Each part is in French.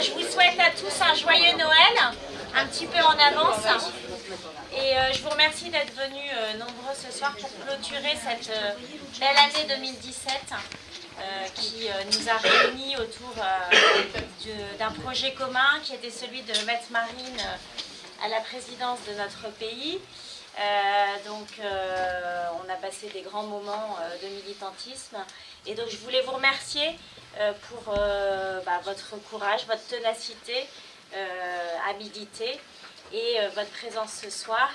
Je vous souhaite à tous un joyeux Noël, un petit peu en avance. Et je vous remercie d'être venus nombreux ce soir pour clôturer cette belle année 2017 qui nous a réunis autour d'un projet commun qui était celui de mettre Marine à la présidence de notre pays. On a passé des grands moments de militantisme et donc je voulais vous remercier pour votre courage, votre ténacité à militer et votre présence ce soir.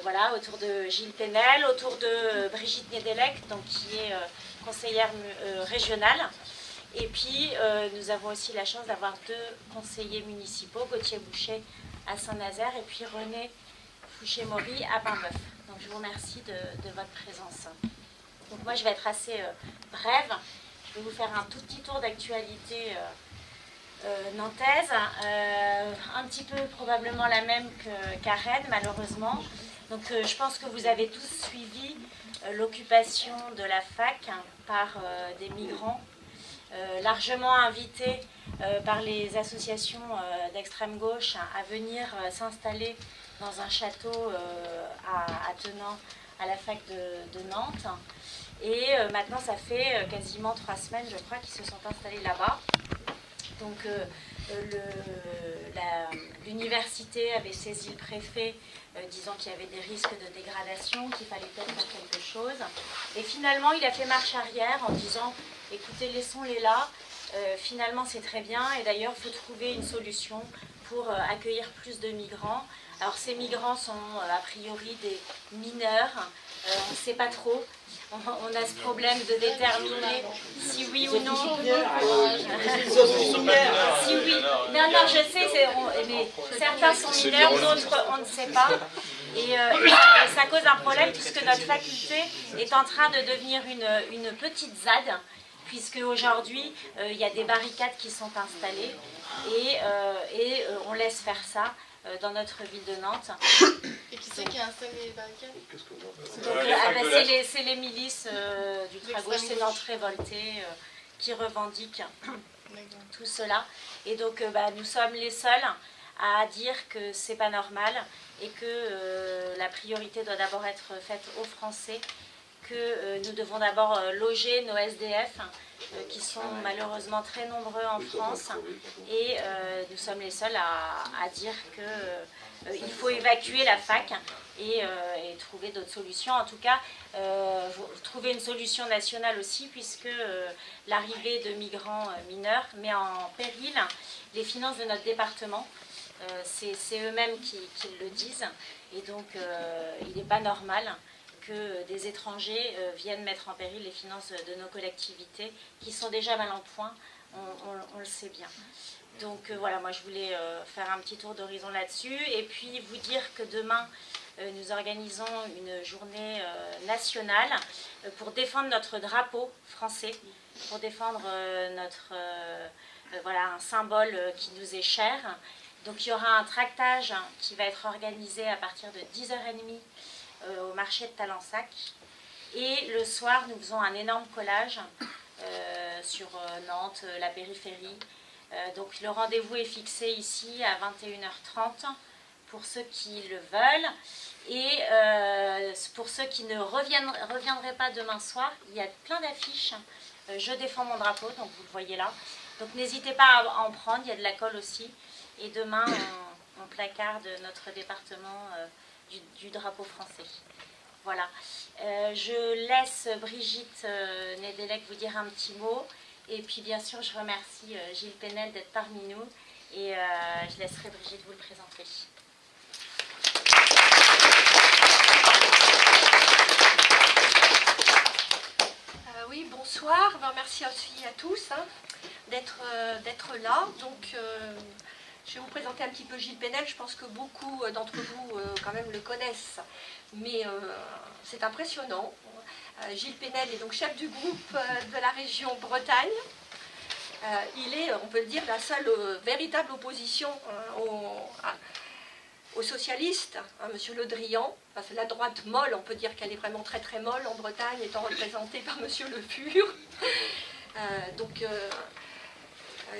Voilà, autour de Gilles Pénel, autour de Brigitte Nedelec, donc, qui est conseillère régionale. Et puis, nous avons aussi la chance d'avoir deux conseillers municipaux, Gauthier Boucher à Saint-Nazaire et puis René Fouché-Maury à Bain-Bœuf. Donc, je vous remercie de votre présence. Donc, moi, je vais être assez brève. Je vais vous faire un tout petit tour d'actualité nantaise, un petit peu probablement la même qu'à Rennes, malheureusement. Donc, je pense que vous avez tous suivi l'occupation de la fac par des migrants, largement invités par les associations d'extrême gauche à venir s'installer dans un château attenant à la fac de Nantes. Et maintenant, ça fait quasiment 3 semaines, je crois, qu'ils se sont installés là-bas. Donc, l'université avait saisi le préfet disant qu'il y avait des risques de dégradation, qu'il fallait peut-être faire quelque chose. Et finalement, il a fait marche arrière en disant « Écoutez, laissons-les là. Finalement, c'est très bien. Et d'ailleurs, il faut trouver une solution pour accueillir plus de migrants. » Alors, ces migrants sont a priori des mineurs. On ne sait pas trop. On a ce problème de déterminer si oui ou non. Si oui. Non, je sais, mais certains sont mineurs, d'autres on ne sait pas. Et ça cause un problème puisque notre faculté est en train de devenir une petite ZAD, puisque aujourd'hui il y a des barricades qui sont installées et on laisse faire ça dans notre ville de Nantes. Et qui c'est qui a installé les barricades? C'est les milices d'ultra-gauche, c'est Nantes révoltée qui revendiquent tout cela. Et donc nous sommes les seuls à dire que c'est pas normal et que la priorité doit d'abord être faite aux Français, que nous devons d'abord loger nos SDF qui sont malheureusement très nombreux en France et nous sommes les seuls à dire qu'il faut évacuer la fac et trouver d'autres solutions. En tout cas, trouver une solution nationale aussi puisque l'arrivée de migrants mineurs met en péril les finances de notre département. C'est eux-mêmes qui le disent et donc il n'est pas normal que des étrangers viennent mettre en péril les finances de nos collectivités qui sont déjà mal en point, on le sait bien. Donc voilà, moi je voulais faire un petit tour d'horizon là-dessus et puis vous dire que demain nous organisons une journée nationale pour défendre notre drapeau français, pour défendre un symbole qui nous est cher. Donc il y aura un tractage qui va être organisé à partir de 10h30 au marché de Talensac. Et le soir, nous faisons un énorme collage sur Nantes, la périphérie. Donc le rendez-vous est fixé ici à 21h30 pour ceux qui le veulent. Et pour ceux qui ne reviendraient pas demain soir, il y a plein d'affiches. Je défends mon drapeau, donc vous le voyez là. Donc n'hésitez pas à en prendre, il y a de la colle aussi. Et demain, on placarde notre département du drapeau français. Voilà. Je laisse Brigitte Nedelec vous dire un petit mot. Et puis bien sûr, je remercie Gilles Pénel d'être parmi nous. Et je laisserai Brigitte vous le présenter. Oui, bonsoir. Merci aussi à tous d'être là. Donc, je vais vous présenter un petit peu Gilles Pénel. Je pense que beaucoup d'entre vous quand même le connaissent, mais c'est impressionnant. Gilles Pénel est donc chef du groupe de la région Bretagne. Il est, on peut le dire, la seule véritable opposition aux socialistes, Monsieur Le Drian. Enfin, la droite molle, on peut dire qu'elle est vraiment très très molle en Bretagne, étant représentée par Monsieur Le Fur.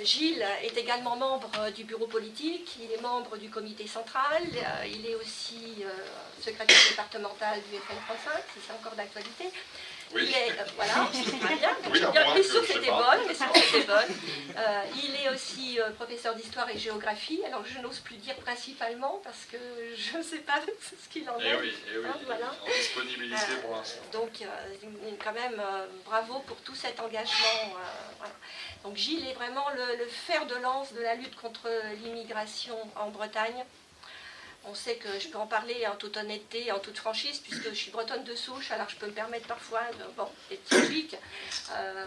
Gilles est également membre du bureau politique, il est membre du comité central, il est aussi secrétaire départemental du FN 35, si c'est encore d'actualité. Oui. Il est, voilà, c'est très bien. Oui, J'ai bien moi, pris je sûr que sais c'était pas. bonne, mais sûr que c'était bonne. Il est aussi professeur d'histoire et géographie. Alors je n'ose plus dire principalement parce que je ne sais pas ce qu'il en est. Eh oui, Hein, voilà. en disponibilité pour l'instant. Donc quand même bravo pour tout cet engagement. Voilà. Donc Gilles est vraiment le fer de lance de la lutte contre l'immigration en Bretagne. On sait que je peux en parler en toute honnêteté, en toute franchise, puisque je suis bretonne de souche, alors je peux me permettre parfois d'être typique.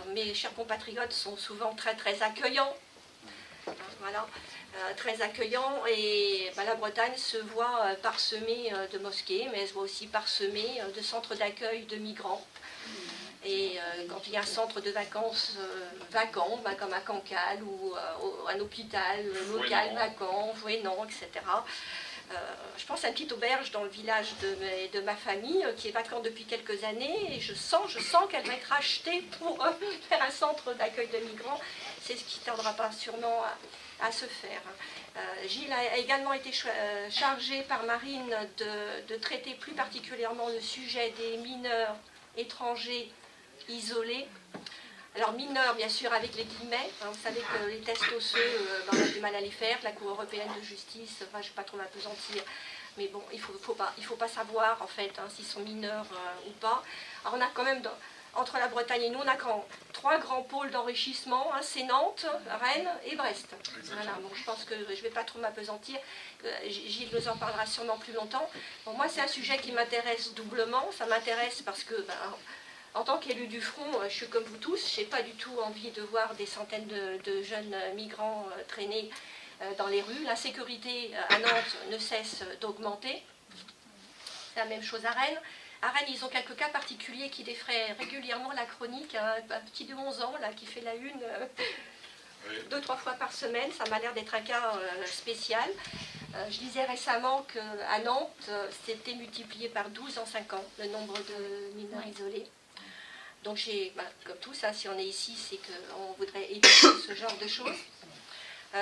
Mes chers compatriotes sont souvent très très accueillants. Voilà, très accueillants, et la Bretagne se voit parsemée de mosquées, mais elle se voit aussi parsemée de centres d'accueil de migrants. Et quand il y a un centre de vacances vacant, comme à Cancale, ou un hôpital local vacant, Fouesnant, etc., je pense à une petite auberge dans le village de ma famille qui est vacante depuis quelques années, et je sens qu'elle va être rachetée pour faire un centre d'accueil de migrants. C'est ce qui ne tardera pas sûrement à se faire. Gilles a également été chargé par Marine de traiter plus particulièrement le sujet des mineurs étrangers isolés. Alors mineurs, bien sûr, avec les guillemets. Vous savez que les tests osseux, on a du mal à les faire. La Cour européenne de justice, je ne vais pas trop m'apesantir, mais bon, il faut pas savoir, en fait, s'ils sont mineurs ou pas. Alors on a quand même, entre la Bretagne et nous, on a trois grands pôles d'enrichissement. C'est Nantes, Rennes et Brest. Voilà, bon, je pense que je ne vais pas trop m'apesantir. Gilles nous en parlera sûrement plus longtemps. Bon, moi, c'est un sujet qui m'intéresse doublement. Ça m'intéresse parce que... en tant qu'élu du front, je suis comme vous tous, je n'ai pas du tout envie de voir des centaines de jeunes migrants traîner dans les rues. L'insécurité à Nantes ne cesse d'augmenter. C'est la même chose à Rennes. À Rennes, ils ont quelques cas particuliers qui défraient régulièrement la chronique. Un petit de 11 ans là, qui fait la une 2-3 fois par semaine. Ça m'a l'air d'être un cas spécial. Je lisais récemment qu'à Nantes, c'était multiplié par 12 en 5 ans, le nombre de mineurs isolés. Donc, comme tous, si on est ici, c'est qu'on voudrait éviter ce genre de choses.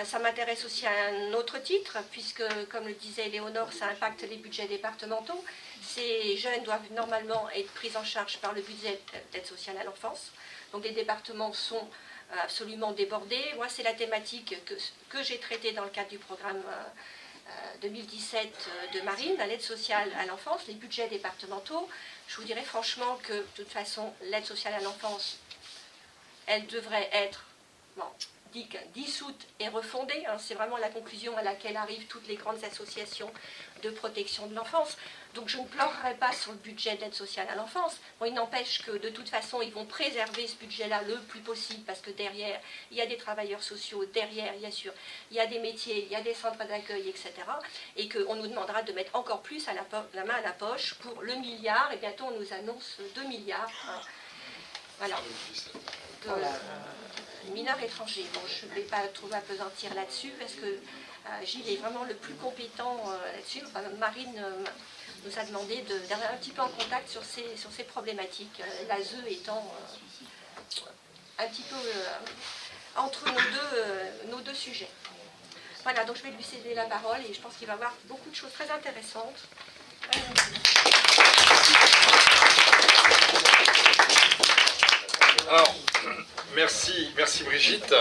Ça m'intéresse aussi à un autre titre, puisque, comme le disait Éléonore, ça impacte les budgets départementaux. Ces jeunes doivent normalement être pris en charge par le budget d'aide sociale à l'enfance. Donc, les départements sont absolument débordés. Moi, c'est la thématique que j'ai traitée dans le cadre du programme 2017 de Marine, l'aide sociale à l'enfance, les budgets départementaux. Je vous dirais franchement que, de toute façon, l'aide sociale à l'enfance, elle devrait être dissoute et refondée. C'est vraiment la conclusion à laquelle arrivent toutes les grandes associations de protection de l'enfance. Donc je ne pleurerai pas sur le budget d'aide sociale à l'enfance. Bon, il n'empêche que de toute façon, ils vont préserver ce budget-là le plus possible, parce que derrière, il y a des travailleurs sociaux, derrière, bien sûr, il y a des métiers, il y a des centres d'accueil, etc. Et qu'on nous demandera de mettre encore plus la main à la poche pour le milliard, et bientôt on nous annonce 2 milliards. Voilà. Mineurs étrangers. Bon, je ne vais pas trop m'apesantir là-dessus, parce que Gilles est vraiment le plus compétent là-dessus. Enfin, Marine nous a demandé d'être un petit peu en contact sur ces problématiques, l'ASE étant un petit peu entre nos deux sujets. Voilà, donc je vais lui céder la parole, et je pense qu'il va y avoir beaucoup de choses très intéressantes. Alors, merci Brigitte,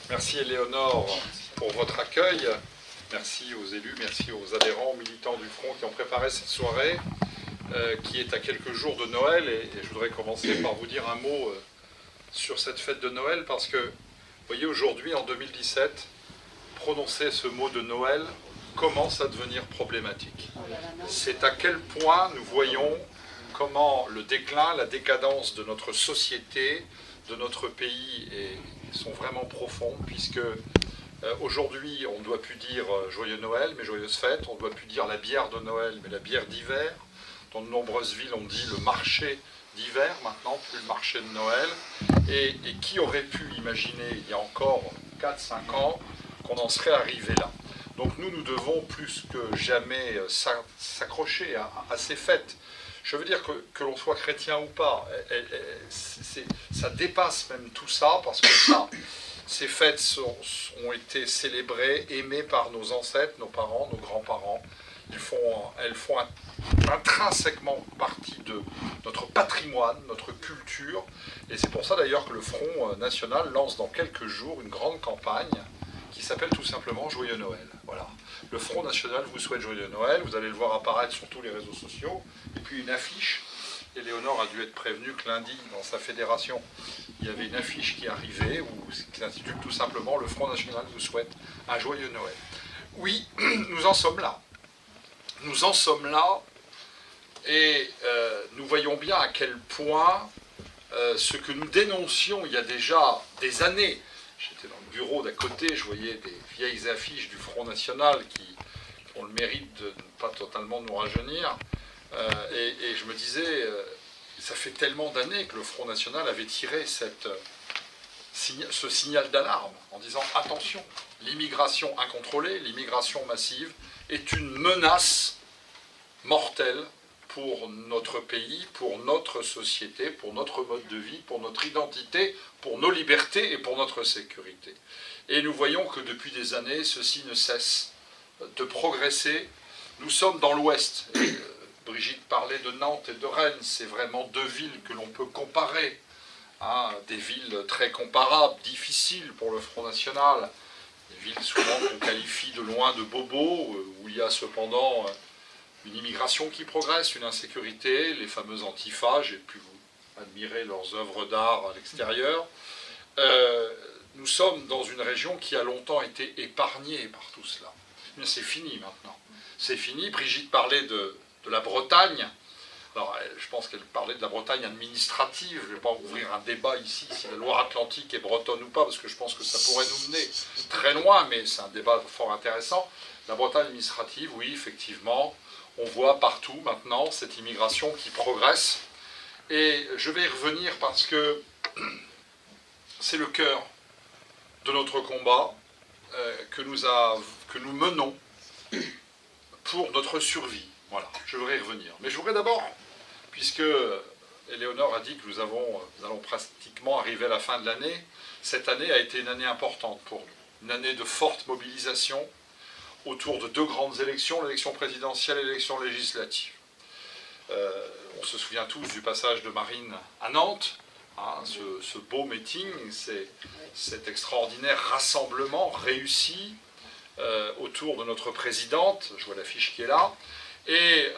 merci Éléonore pour votre accueil, merci aux élus, merci aux adhérents, aux militants du Front qui ont préparé cette soirée, qui est à quelques jours de Noël, et je voudrais commencer par vous dire un mot sur cette fête de Noël, parce que, vous voyez, aujourd'hui, en 2017, prononcer ce mot de Noël commence à devenir problématique. C'est à quel point nous voyons comment le déclin, la décadence de notre société, de notre pays sont vraiment profonds, puisque aujourd'hui on ne doit plus dire joyeux Noël, mais joyeuse fête, on ne doit plus dire la bière de Noël, mais la bière d'hiver. Dans de nombreuses villes on dit le marché d'hiver maintenant, plus le marché de Noël. Et qui aurait pu imaginer il y a encore 4-5 ans qu'on en serait arrivé là? Donc nous devons plus que jamais s'accrocher à ces fêtes. Je veux dire que l'on soit chrétien ou pas, ça dépasse même tout ça, parce que Ces fêtes ont été célébrées, aimées par nos ancêtres, nos parents, nos grands-parents. Elles font intrinsèquement partie de notre patrimoine, notre culture. Et c'est pour ça d'ailleurs que le Front National lance dans quelques jours une grande campagne qui s'appelle tout simplement Joyeux Noël. Voilà. Le Front National vous souhaite Joyeux Noël. Vous allez le voir apparaître sur tous les réseaux sociaux. Et puis une affiche. Éléonore a dû être prévenue que lundi, dans sa fédération, il y avait une affiche qui arrivait qui s'intitule tout simplement « Le Front National vous souhaite un joyeux Noël ». Oui, nous en sommes là. Nous en sommes là et nous voyons bien à quel point ce que nous dénoncions il y a déjà des années, j'étais dans le bureau d'à côté, je voyais des vieilles affiches du Front National qui ont le mérite de ne pas totalement nous rajeunir, et je me disais, ça fait tellement d'années que le Front National avait tiré ce signal d'alarme en disant « Attention, l'immigration incontrôlée, l'immigration massive est une menace mortelle pour notre pays, pour notre société, pour notre mode de vie, pour notre identité, pour nos libertés et pour notre sécurité. » Et nous voyons que depuis des années, ceci ne cesse de progresser. Nous sommes dans l'Ouest. Brigitte parlait de Nantes et de Rennes, c'est vraiment deux villes que l'on peut comparer, hein, des villes très comparables, difficiles pour le Front National, des villes souvent qu'on qualifie de loin de bobos, où il y a cependant une immigration qui progresse, une insécurité, les fameux antifas, j'ai pu vous admirer leurs œuvres d'art à l'extérieur. Nous sommes dans une région qui a longtemps été épargnée par tout cela. Mais c'est fini maintenant. C'est fini. Brigitte parlait de la Bretagne. Alors, je pense qu'elle parlait de la Bretagne administrative. Je ne vais pas ouvrir un débat ici si la Loire-Atlantique est bretonne ou pas, parce que je pense que ça pourrait nous mener très loin, mais c'est un débat fort intéressant. La Bretagne administrative, oui, effectivement, on voit partout maintenant cette immigration qui progresse. Et je vais y revenir parce que c'est le cœur de notre combat que nous menons pour notre survie. Voilà, je voudrais y revenir. Mais je voudrais d'abord, puisque Éléonore a dit que nous allons pratiquement arriver à la fin de l'année, cette année a été une année importante pour nous. Une année de forte mobilisation autour de deux grandes élections, l'élection présidentielle et l'élection législative. On se souvient tous du passage de Marine à Nantes, hein, ce beau meeting, cet extraordinaire rassemblement réussi autour de notre présidente, je vois l'affiche qui est là, et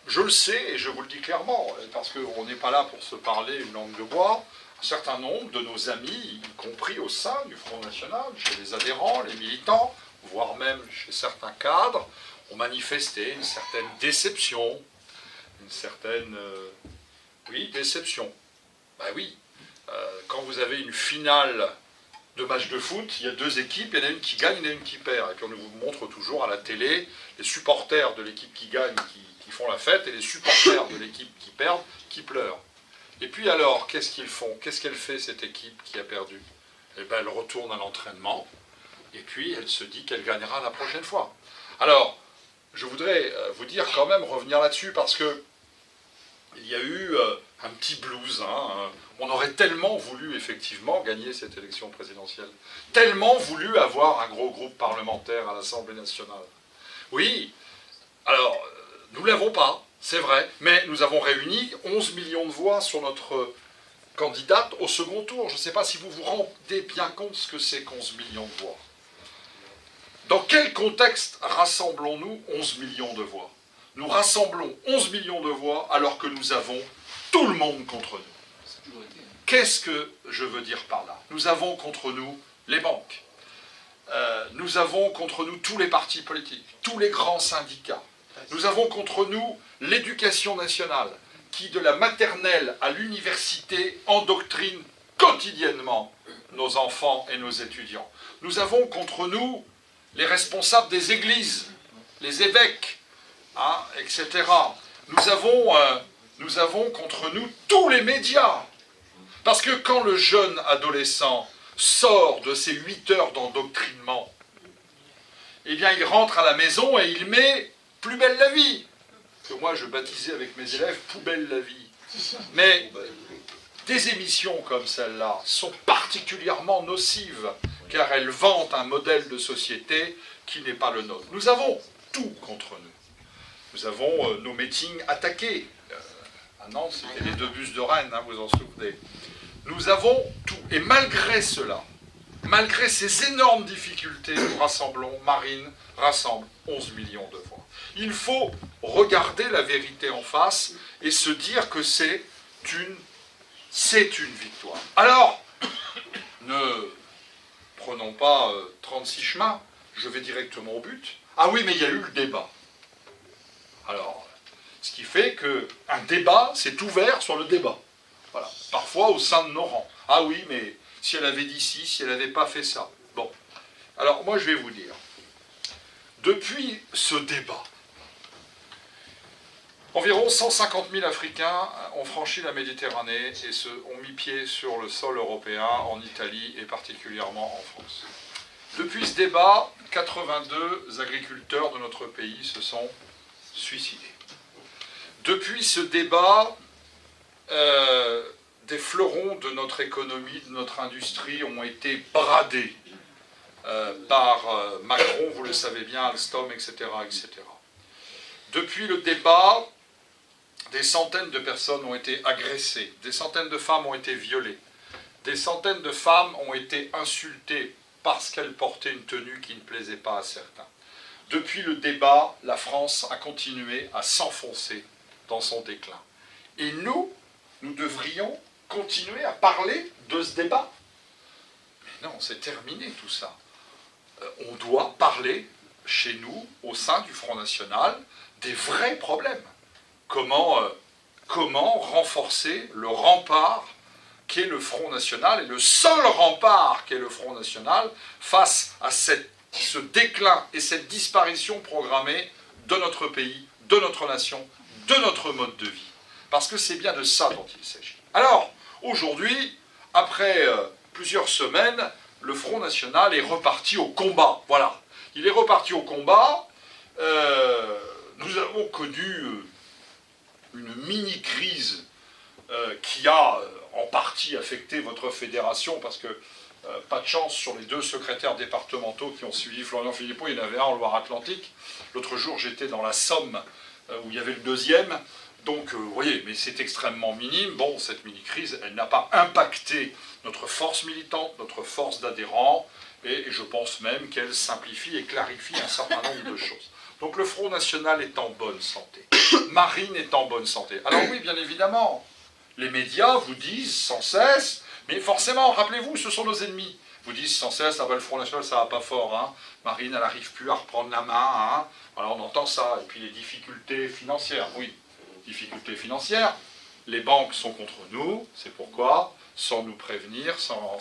je le sais, et je vous le dis clairement, parce qu'on n'est pas là pour se parler une langue de bois, un certain nombre de nos amis, y compris au sein du Front National, chez les adhérents, les militants, voire même chez certains cadres, ont manifesté une certaine déception, une certaine déception. Ben oui, quand vous avez une finale de match de foot, il y a deux équipes, il y en a une qui gagne, il y en a une qui perd. Et puis on vous montre toujours à la télé les supporters de l'équipe qui gagne qui font la fête et les supporters de l'équipe qui perdent qui pleurent. Et puis alors, qu'est-ce qu'ils font? Qu'est-ce qu'elle fait cette équipe qui a perdu? Eh bien, elle retourne à l'entraînement et puis elle se dit qu'elle gagnera la prochaine fois. Alors, je voudrais vous dire quand même, revenir là-dessus, parce que il y a eu un petit blues. On aurait tellement voulu effectivement gagner cette élection présidentielle. Tellement voulu avoir un gros groupe parlementaire à l'Assemblée nationale. Oui, alors, nous ne l'avons pas, c'est vrai, mais nous avons réuni 11 millions de voix sur notre candidate au second tour. Je ne sais pas si vous vous rendez bien compte ce que c'est qu'11 millions de voix. Dans quel contexte rassemblons-nous 11 millions de voix? Nous rassemblons 11 millions de voix alors que nous avons tout le monde contre nous. Qu'est-ce que je veux dire par là? Nous avons contre nous les banques. Nous avons contre nous tous les partis politiques, tous les grands syndicats. Nous avons contre nous l'éducation nationale qui, de la maternelle à l'université, endoctrine quotidiennement nos enfants et nos étudiants. Nous avons contre nous les responsables des églises, les évêques, etc. Nous avons contre nous tous les médias. Parce que quand le jeune adolescent sort de ses 8 heures d'endoctrinement, eh bien il rentre à la maison et il met Plus belle la vie. Que moi je baptisais avec mes élèves Poubelle la vie. Mais Des émissions comme celle-là sont particulièrement nocives, car elles vantent un modèle de société qui n'est pas le nôtre. Nous avons tout contre nous. Nous avons nos meetings attaqués. À Nantes, c'était les 2 bus de Rennes, hein, vous en souvenez. Nous avons tout. Et malgré cela, malgré ces énormes difficultés, nous rassemblons, Marine rassemble 11 millions de voix. Il faut regarder la vérité en face et se dire que c'est une victoire. Alors, ne prenons pas 36 chemins, je vais directement au but. Ah oui, mais il y a eu le débat. Alors, ce qui fait qu'un débat, c'est ouvert sur le débat. Voilà. Parfois au sein de nos rangs. Ah oui, mais si elle avait dit ci, si elle n'avait pas fait ça. Bon. Alors, moi, je vais vous dire. Depuis ce débat, environ 150 000 Africains ont franchi la Méditerranée et ont mis pied sur le sol européen, en Italie et particulièrement en France. Depuis ce débat, 82 agriculteurs de notre pays se sont suicidés. Depuis ce débat, des fleurons de notre économie, de notre industrie ont été bradés par Macron, vous le savez bien, Alstom, etc., etc. Depuis le débat, des centaines de personnes ont été agressées, des centaines de femmes ont été violées, des centaines de femmes ont été insultées parce qu'elles portaient une tenue qui ne plaisait pas à certains. Depuis le débat, la France a continué à s'enfoncer dans son déclin. Et nous devrions continuer à parler de ce débat. Mais non, c'est terminé tout ça. On doit parler, chez nous, au sein du Front National, des vrais problèmes. Comment renforcer le rempart qu'est le Front National, et le seul rempart qu'est le Front National, face à ce déclin et cette disparition programmée de notre pays, de notre nation, de notre mode de vie. Parce que c'est bien de ça dont il s'agit. Alors, aujourd'hui, après plusieurs semaines, le Front National est reparti au combat. Voilà. Il est reparti au combat. Nous avons connu une mini-crise qui a en partie affecté votre fédération, parce que pas de chance, sur les 2 secrétaires départementaux qui ont suivi Florian Philippot, il y en avait un en Loire-Atlantique. L'autre jour, j'étais dans la Somme, où il y avait le 2e. Donc, vous voyez, mais c'est extrêmement minime. Bon, cette mini-crise, elle n'a pas impacté notre force militante, notre force d'adhérents, et je pense même qu'elle simplifie et clarifie un certain nombre de choses. Donc le Front National est en bonne santé. Marine est en bonne santé. Alors oui, bien évidemment, les médias vous disent sans cesse, mais forcément, rappelez-vous, ce sont nos ennemis. Vous disent sans cesse, ah ben, le Front National, ça va pas fort, hein. Marine, elle n'arrive plus à reprendre la main, hein. Alors on entend ça. Et puis les difficultés financières, oui. Difficultés financières, les banques sont contre nous, c'est pourquoi, sans nous prévenir, sans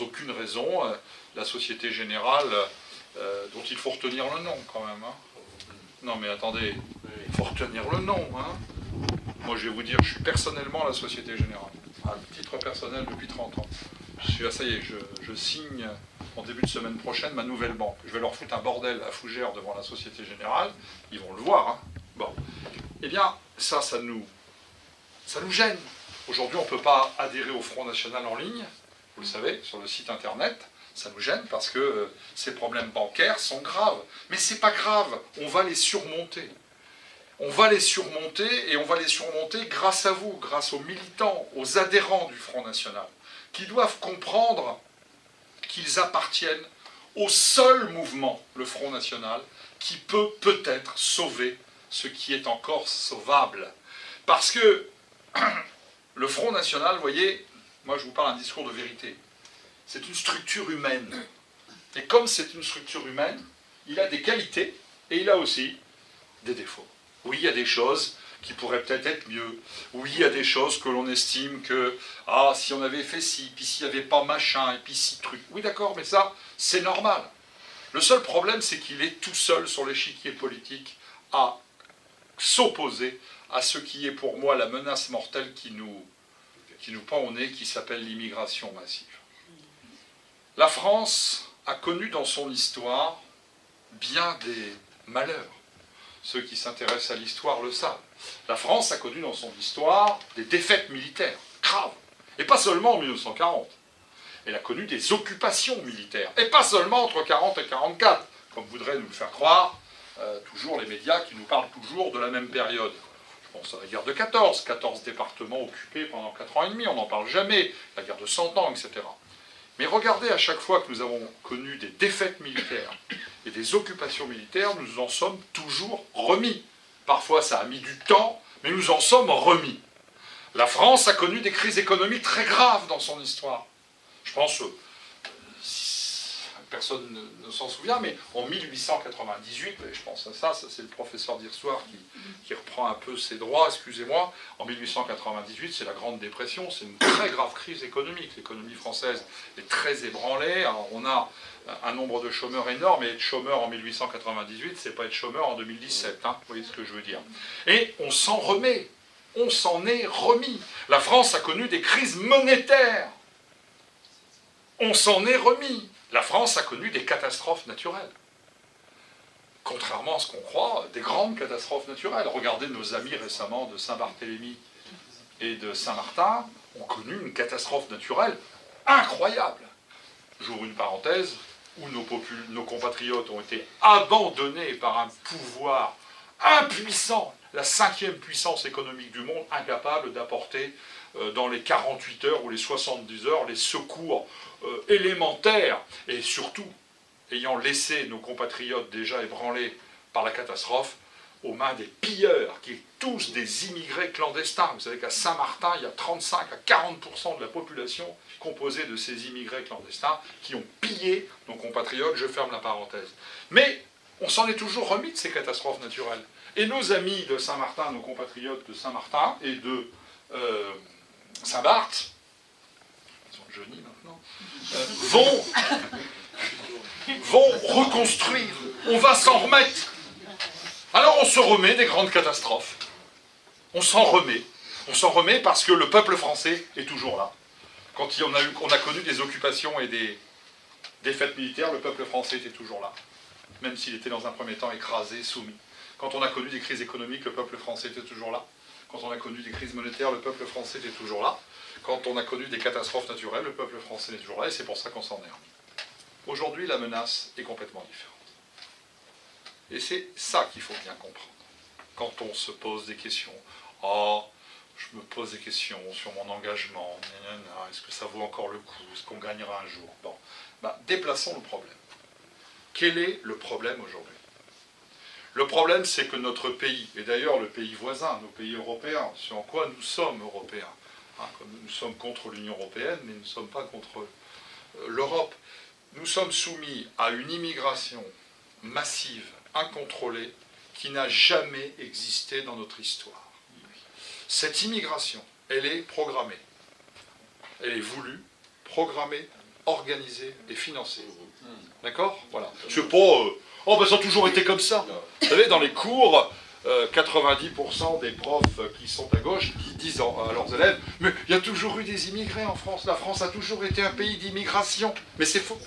aucune raison, la Société Générale, dont il faut retenir le nom quand même. Hein. Non mais attendez, il faut retenir le nom. Hein. Moi je vais vous dire, je suis personnellement à la Société Générale, à titre personnel depuis 30 ans. Ça y est, je signe en début de semaine prochaine ma nouvelle banque. Je vais leur foutre un bordel à Fougères devant la Société Générale, ils vont le voir. Hein. Bon. Eh bien, ça nous gêne. Aujourd'hui, on ne peut pas adhérer au Front National en ligne, vous le savez, sur le site internet. Ça nous gêne parce que ces problèmes bancaires sont graves. Mais ce n'est pas grave, on va les surmonter. On va les surmonter, et on va les surmonter grâce à vous, grâce aux militants, aux adhérents du Front National, qui doivent comprendre qu'ils appartiennent au seul mouvement, le Front National, qui peut peut-être sauver ce qui est encore sauvable. Parce que le Front National, vous voyez, moi je vous parle d'un discours de vérité, c'est une structure humaine. Et comme c'est une structure humaine, il a des qualités et il a aussi des défauts. Oui, il y a des choses qui pourraient peut-être être mieux. Oui, il y a des choses que l'on estime que, si on avait fait ci, puis s'il n'y avait pas machin, et puis ci truc. Oui, d'accord, mais ça, c'est normal. Le seul problème, c'est qu'il est tout seul sur l'échiquier politique à s'opposer à ce qui est pour moi la menace mortelle qui nous pend au nez, qui s'appelle l'immigration massive. La France a connu dans son histoire bien des malheurs. Ceux qui s'intéressent à l'histoire le savent. La France a connu dans son histoire des défaites militaires grave. Et pas seulement en 1940. Elle a connu des occupations militaires. Et pas seulement entre 40 et 44, comme voudraient nous le faire croire toujours les médias qui nous parlent toujours de la même période. Je pense à la guerre de 14 départements occupés pendant 4 ans et demi, on n'en parle jamais, la guerre de 100 ans, etc. Mais regardez, à chaque fois que nous avons connu des défaites militaires et des occupations militaires, nous en sommes toujours remis. Parfois ça a mis du temps, mais nous en sommes remis. La France a connu des crises économiques très graves dans son histoire. Je pense, personne ne s'en souvient, mais en 1898, je pense à ça, c'est le professeur d'hier soir qui reprend un peu ses droits, excusez-moi, en 1898, c'est la Grande Dépression, c'est une très grave crise économique. L'économie française est très ébranlée, alors on a un nombre de chômeurs énorme, et être chômeur en 1898, c'est pas être chômeur en 2017, hein, vous voyez ce que je veux dire. Et on s'en remet, on s'en est remis. La France a connu des crises monétaires. On s'en est remis. La France a connu des catastrophes naturelles. Contrairement à ce qu'on croit, des grandes catastrophes naturelles. Regardez nos amis récemment de Saint-Barthélemy et de Saint-Martin ont connu une catastrophe naturelle incroyable. J'ouvre une parenthèse, où nos compatriotes ont été abandonnés par un pouvoir impuissant, la 5e puissance économique du monde, incapable d'apporter dans les 48 heures ou les 70 heures les secours élémentaires, et surtout ayant laissé nos compatriotes déjà ébranlés par la catastrophe aux mains des pilleurs, qui sont tous des immigrés clandestins. Vous savez qu'à Saint-Martin, il y a 35 à 40% de la population composée de ces immigrés clandestins qui ont pillé nos compatriotes, je ferme la parenthèse. Mais on s'en est toujours remis de ces catastrophes naturelles. Et nos amis de Saint-Martin, nos compatriotes de Saint-Martin et de Saint-Barth, ils sont jeunis maintenant, vont reconstruire. On va s'en remettre. Alors on se remet des grandes catastrophes. On s'en remet. On s'en remet parce que le peuple français est toujours là. Quand on a connu des occupations et des défaites militaires, le peuple français était toujours là. Même s'il était dans un premier temps écrasé, soumis. Quand on a connu des crises économiques, le peuple français était toujours là. Quand on a connu des crises monétaires, le peuple français était toujours là. Quand on a connu des catastrophes naturelles, le peuple français est toujours là, et c'est pour ça qu'on s'en est remis. Aujourd'hui, la menace est complètement différente. Et c'est ça qu'il faut bien comprendre. Quand on se pose des questions, « Oh, je me pose des questions sur mon engagement, est-ce que ça vaut encore le coup, est-ce qu'on gagnera un jour ?» Bon, déplaçons le problème. Quel est le problème aujourd'hui? Le problème, c'est que notre pays, et d'ailleurs le pays voisin, nos pays européens, c'est en quoi nous sommes européens. Comme nous sommes contre l'Union européenne, mais nous ne sommes pas contre l'Europe. Nous sommes soumis à une immigration massive, incontrôlée, qui n'a jamais existé dans notre histoire. Cette immigration, elle est programmée. Elle est voulue, programmée, organisée et financée. D'accord? Voilà. C'est pas... ça a toujours été comme ça. Vous savez, dans les cours, 90% des profs qui sont à gauche disent à leurs élèves « Mais il y a toujours eu des immigrés en France. La France a toujours été un pays d'immigration. » Mais c'est faux.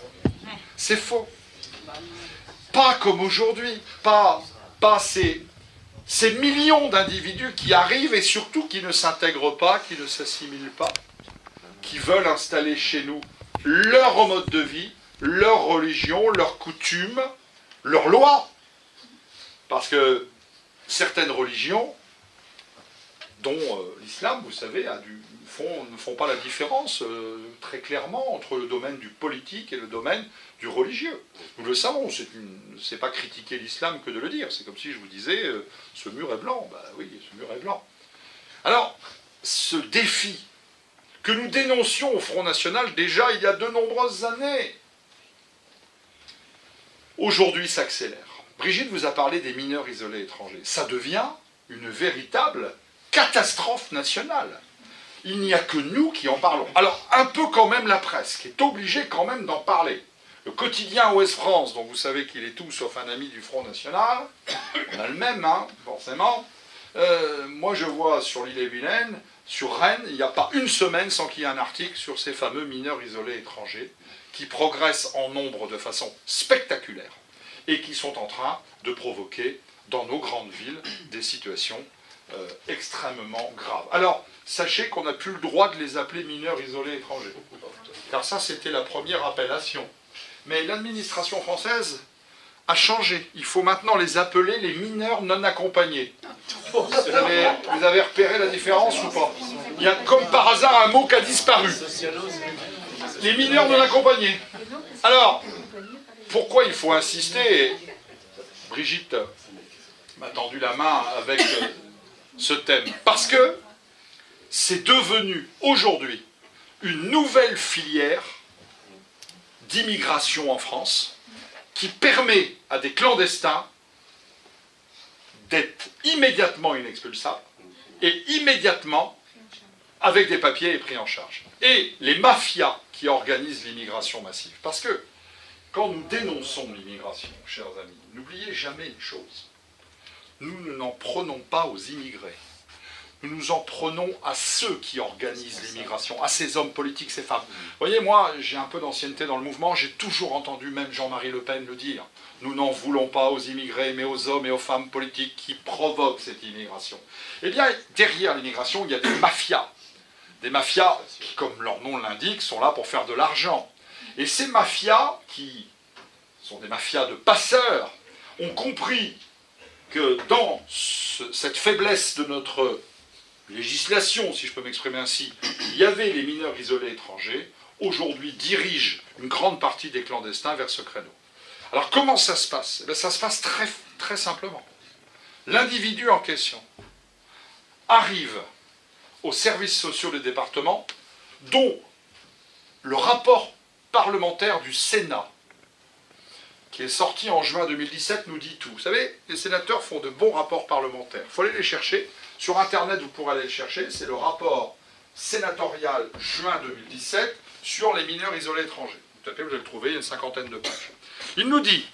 C'est faux. Pas comme aujourd'hui. Pas ces millions d'individus qui arrivent et surtout qui ne s'intègrent pas, qui ne s'assimilent pas, qui veulent installer chez nous leur mode de vie, leur religion, leurs coutumes, leurs lois. Parce que certaines religions, dont l'islam, vous savez, ne font pas la différence très clairement entre le domaine du politique et le domaine du religieux. Nous le savons, c'est pas critiquer l'islam que de le dire. C'est comme si je vous disais, ce mur est blanc. Ben oui, ce mur est blanc. Alors, ce défi que nous dénoncions au Front National déjà il y a de nombreuses années, aujourd'hui s'accélère. Brigitte vous a parlé des mineurs isolés étrangers. Ça devient une véritable catastrophe nationale. Il n'y a que nous qui en parlons. Alors, un peu quand même la presse, qui est obligée quand même d'en parler. Le quotidien Ouest-France, dont vous savez qu'il est tout sauf un ami du Front National, on a le même, hein, forcément. Moi, je vois sur l'île-et-Vilaine, sur Rennes, il n'y a pas une semaine sans qu'il y ait un article sur ces fameux mineurs isolés étrangers qui progressent en nombre de façon spectaculaire et qui sont en train de provoquer dans nos grandes villes des situations extrêmement grave. Alors, sachez qu'on n'a plus le droit de les appeler mineurs isolés étrangers. Car ça, c'était la première appellation. Mais l'administration française a changé. Il faut maintenant les appeler les mineurs non accompagnés. Vous avez repéré la différence ou pas? Il y a comme par hasard un mot qui a disparu. Les mineurs non accompagnés. Alors, pourquoi il faut insister? Brigitte m'a tendu la main avec ce thème. Parce que c'est devenu aujourd'hui une nouvelle filière d'immigration en France qui permet à des clandestins d'être immédiatement inexpulsables et immédiatement avec des papiers et pris en charge. Et les mafias qui organisent l'immigration massive. Parce que quand nous dénonçons l'immigration, chers amis, n'oubliez jamais une chose. Nous n'en prenons pas aux immigrés. Nous nous en prenons à ceux qui organisent l'immigration, à ces hommes politiques, ces femmes. Vous voyez, moi, j'ai un peu d'ancienneté dans le mouvement, j'ai toujours entendu même Jean-Marie Le Pen le dire. Nous n'en voulons pas aux immigrés, mais aux hommes et aux femmes politiques qui provoquent cette immigration. Eh bien, derrière l'immigration, il y a des mafias. Des mafias qui, comme leur nom l'indique, sont là pour faire de l'argent. Et ces mafias, qui sont des mafias de passeurs, ont compris que dans cette faiblesse de notre législation, si je peux m'exprimer ainsi, il y avait les mineurs isolés étrangers, aujourd'hui dirigent une grande partie des clandestins vers ce créneau. Alors comment ça se passe? Eh bien, ça se passe très, très simplement. L'individu en question arrive aux services sociaux des départements, dont le rapport parlementaire du Sénat, qui est sorti en juin 2017, nous dit tout. Vous savez, les sénateurs font de bons rapports parlementaires. Il faut aller les chercher. Sur Internet, vous pourrez aller le chercher. C'est le rapport sénatorial juin 2017 sur les mineurs isolés étrangers. Vous tapez, vous allez le trouver, il y a une cinquantaine de pages. Il nous dit,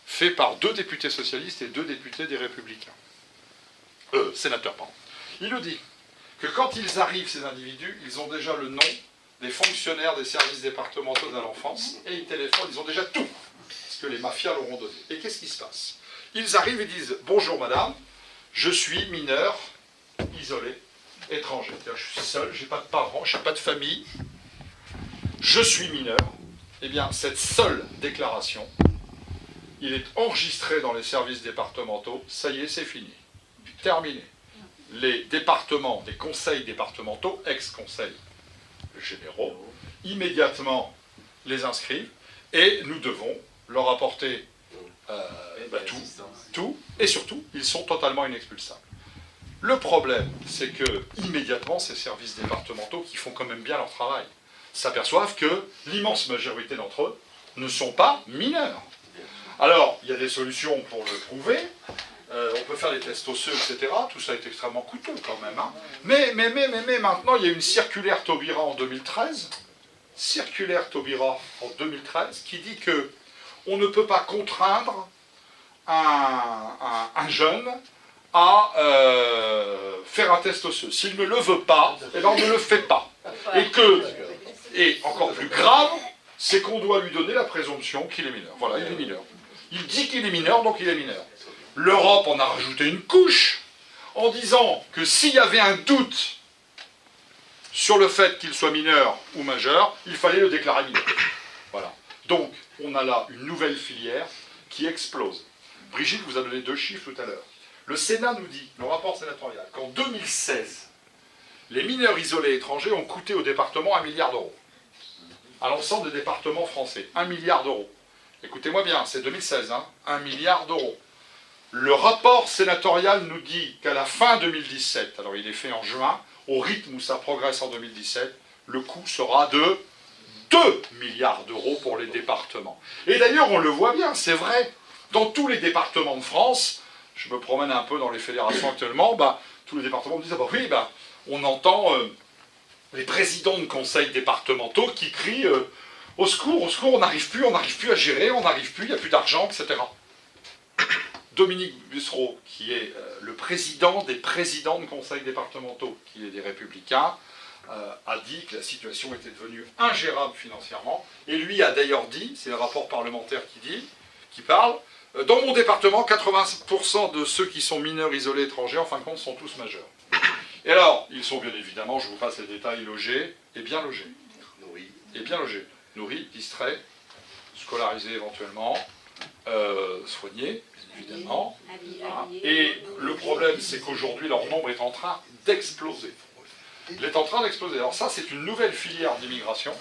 fait par 2 députés socialistes et 2 députés des Républicains. Sénateurs, pardon. Il nous dit que quand ils arrivent, ces individus, ils ont déjà le nom des fonctionnaires des services départementaux de l'enfance, et ils téléphonent, ils ont déjà tout ce que les mafias leur ont donné. Et qu'est-ce qui se passe? Ils arrivent et disent « Bonjour madame, je suis mineur, isolé, étranger. Je suis seul, je n'ai pas de parents, je n'ai pas de famille, je suis mineur. » Eh bien, cette seule déclaration, il est enregistré dans les services départementaux, ça y est, c'est fini. Terminé. Les départements, des conseils départementaux, ex-conseils généraux, immédiatement les inscrivent et nous devons leur apporter tout, et surtout, ils sont totalement inexpulsables. Le problème, c'est que immédiatement, ces services départementaux, qui font quand même bien leur travail, s'aperçoivent que l'immense majorité d'entre eux ne sont pas mineurs. Alors, il y a des solutions pour le prouver. On peut faire des tests osseux, etc. Tout ça est extrêmement coûteux quand même. Hein. Mais maintenant, il y a une circulaire Taubira en 2013, qui dit que on ne peut pas contraindre un jeune à faire un test osseux. S'il ne le veut pas, eh ben on ne le fait pas. Et encore plus grave, c'est qu'on doit lui donner la présomption qu'il est mineur. Voilà, il est mineur. Il dit qu'il est mineur, donc il est mineur. L'Europe en a rajouté une couche en disant que s'il y avait un doute sur le fait qu'il soit mineur ou majeur, il fallait le déclarer mineur. Voilà. Donc, on a là une nouvelle filière qui explose. Brigitte vous a donné 2 chiffres tout à l'heure. Le Sénat nous dit, le rapport sénatorial, qu'en 2016, les mineurs isolés étrangers ont coûté au département 1 milliard d'euros. À l'ensemble des départements français, 1 milliard d'euros. Écoutez-moi bien, c'est 2016, hein, 1 milliard d'euros. Le rapport sénatorial nous dit qu'à la fin 2017, alors il est fait en juin, au rythme où ça progresse en 2017, le coût sera de 2 milliards d'euros pour les départements. Et d'ailleurs, on le voit bien, c'est vrai, dans tous les départements de France, je me promène un peu dans les fédérations actuellement, tous les départements me disent, on entend les présidents de conseils départementaux qui crient au secours, on n'arrive plus à gérer, on n'arrive plus, il n'y a plus d'argent, etc. Dominique Bussereau, qui est le président des présidents de conseils départementaux, qui est des Républicains, a dit que la situation était devenue ingérable financièrement, et lui a d'ailleurs dit, c'est le rapport parlementaire qui parle, Dans mon département, 80% de ceux qui sont mineurs isolés étrangers, en fin de compte, sont tous majeurs. Et alors, ils sont bien évidemment, je vous passe les détails, logés et bien logés. Nourris. Et bien logés. Nourris, distraits, scolarisés éventuellement, soignés, évidemment. Et le problème, c'est qu'aujourd'hui, leur nombre est en train d'exploser. Il est en train d'exploser. Alors ça, c'est une nouvelle filière d'immigration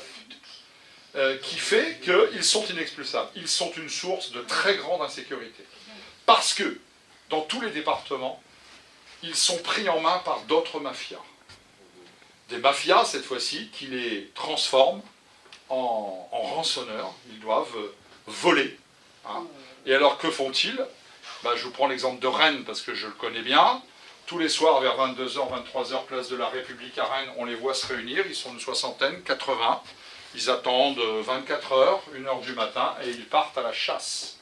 qui fait qu'ils sont inexpulsables. Ils sont une source de très grande insécurité. Parce que, dans tous les départements, ils sont pris en main par d'autres mafias. Des mafias, cette fois-ci, qui les transforment en rançonneurs. Ils doivent voler. Hein. Et alors, que font-ils? Je vous prends l'exemple de Rennes, parce que je le connais bien. Tous les soirs, vers 22h, 23h, place de la République à Rennes, on les voit se réunir. Ils sont une soixantaine, 80. Ils attendent 24 heures, 1h du matin, et ils partent à la chasse.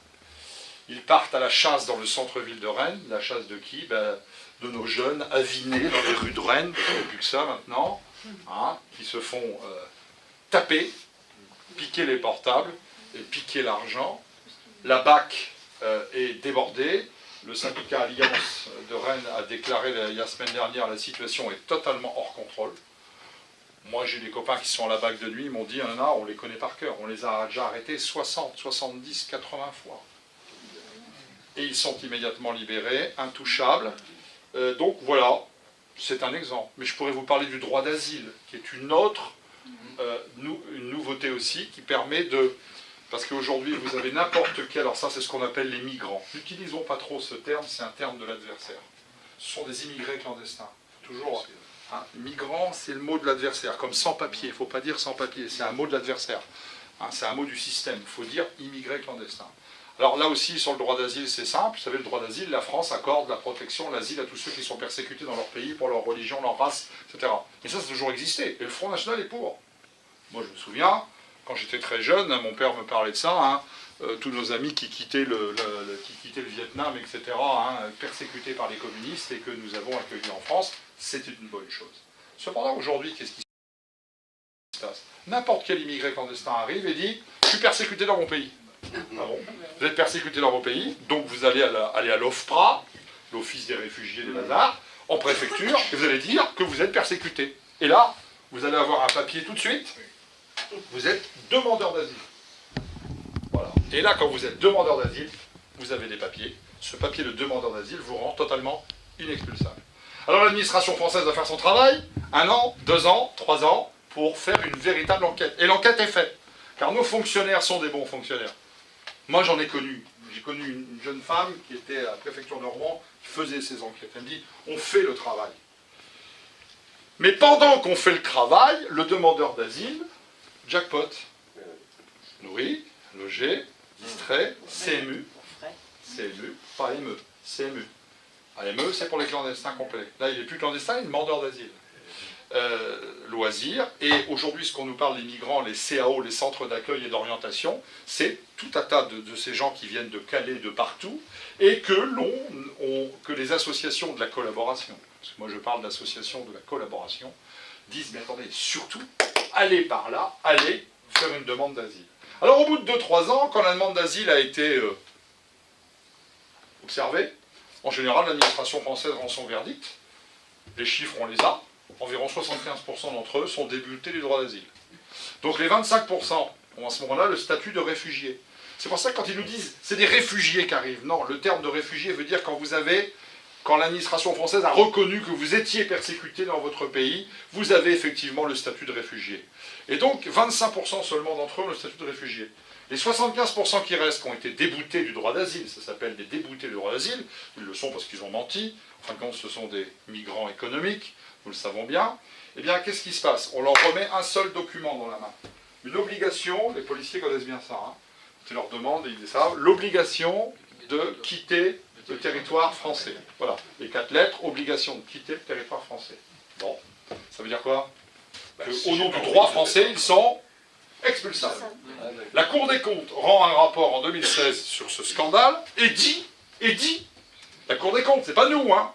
Ils partent à la chasse dans le centre-ville de Rennes. La chasse de qui? De nos jeunes avinés dans les rues de Rennes, parce qu'il n'y a plus que ça maintenant, hein, qui se font taper, piquer les portables et piquer l'argent. La BAC est débordée. Le syndicat Alliance de Rennes a déclaré la semaine dernière la situation est totalement hors contrôle. Moi, j'ai des copains qui sont à la BAC de nuit, ils m'ont dit, on les connaît par cœur, on les a déjà arrêtés 60, 70, 80 fois. Et ils sont immédiatement libérés, intouchables. Donc voilà, c'est un exemple. Mais je pourrais vous parler du droit d'asile, qui est une autre une nouveauté aussi, qui permet de... Parce qu'aujourd'hui, vous avez n'importe quel... Alors ça, c'est ce qu'on appelle les migrants. N'utilisons pas trop ce terme, c'est un terme de l'adversaire. Ce sont des immigrés clandestins. Toujours... Hein, migrant, c'est le mot de l'adversaire, comme sans-papier. Il ne faut pas dire sans-papier, c'est un mot de l'adversaire. Hein, c'est un mot du système. Il faut dire immigré clandestin. Alors là aussi, sur le droit d'asile, c'est simple. Vous savez, le droit d'asile, la France accorde la protection, l'asile à tous ceux qui sont persécutés dans leur pays pour leur religion, leur race, etc. Mais ça a toujours existé. Et le Front National est pour. Moi, je me souviens, quand j'étais très jeune, mon père me parlait de ça. Hein, tous nos amis qui quittaient le Vietnam, etc., hein, persécutés par les communistes et que nous avons accueillis en France, c'était une bonne chose. Cependant, aujourd'hui, qu'est-ce qui se passe? N'importe quel immigré clandestin arrive et dit « Je suis persécuté dans mon pays ». Ah bon? Vous êtes persécuté dans vos pays, donc vous allez aller à l'OFPRA, l'Office des réfugiés des bazars, en préfecture, et vous allez dire que vous êtes persécuté. Et là, vous allez avoir un papier tout de suite, vous êtes demandeur d'asile. Voilà. Et là, quand vous êtes demandeur d'asile, vous avez des papiers. Ce papier de demandeur d'asile vous rend totalement inexpulsable. Alors l'administration française va faire son travail, 1 an, 2 ans, 3 ans, pour faire une véritable enquête. Et l'enquête est faite, car nos fonctionnaires sont des bons fonctionnaires. Moi, j'en ai connu. J'ai connu une jeune femme qui était à la préfecture de Rouen, qui faisait ces enquêtes. Elle me dit, on fait le travail. Mais pendant qu'on fait le travail, le demandeur d'asile, jackpot, nourri, logé, distrait, CMU, pas ME, CMU. ME, c'est pour les clandestins complets. Là, il n'est plus clandestin, il est demandeur d'asile. Loisirs, et aujourd'hui ce qu'on nous parle des migrants, les CAO, les centres d'accueil et d'orientation, c'est tout un tas de ces gens qui viennent de Calais, de partout, et que les associations de la collaboration, parce que moi je parle d'associations de la collaboration, disent, mais attendez, surtout, allez par là, allez faire une demande d'asile. Alors au bout de 2-3 ans, quand la demande d'asile a été observée, en général l'administration française rend son verdict, les chiffres on les a, environ 75% d'entre eux sont déboutés du droit d'asile. Donc les 25% ont à ce moment-là le statut de réfugié. C'est pour ça que quand ils nous disent c'est des réfugiés qui arrivent, non, le terme de réfugié veut dire quand l'administration française a reconnu que vous étiez persécuté dans votre pays, vous avez effectivement le statut de réfugié. Et donc 25% seulement d'entre eux ont le statut de réfugié. Les 75% qui restent, qui ont été déboutés du droit d'asile, ça s'appelle des déboutés du droit d'asile, ils le sont parce qu'ils ont menti, en fin de compte ce sont des migrants économiques, nous le savons bien, eh bien qu'est-ce qui se passe? On leur remet un seul document dans la main. Une obligation, les policiers connaissent bien ça, hein. Tu leur demandes, ils savent, l'obligation de quitter le territoire français. Voilà, les 4 lettres, obligation de quitter le territoire français. Bon, ça veut dire quoi? Au nom du droit français, ils sont expulsables. La Cour des comptes rend un rapport en 2016 sur ce scandale et dit, la Cour des comptes, c'est pas nous, hein,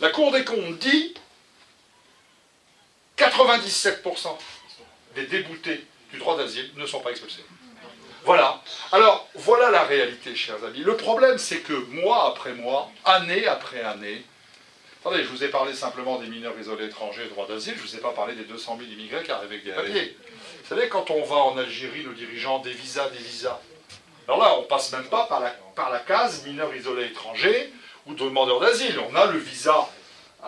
la Cour des comptes dit 97% des déboutés du droit d'asile ne sont pas expulsés. Voilà. Alors, voilà la réalité, chers amis. Le problème, c'est que mois après mois, année après année, attendez, je vous ai parlé simplement des mineurs isolés étrangers, droit d'asile, je ne vous ai pas parlé des 200 000 immigrés qui arrivent avec des papiers. Vous savez, quand on va en Algérie, nos dirigeants, des visas. Alors là, on ne passe même pas par la case mineurs isolés étrangers ou demandeurs d'asile. On a le visa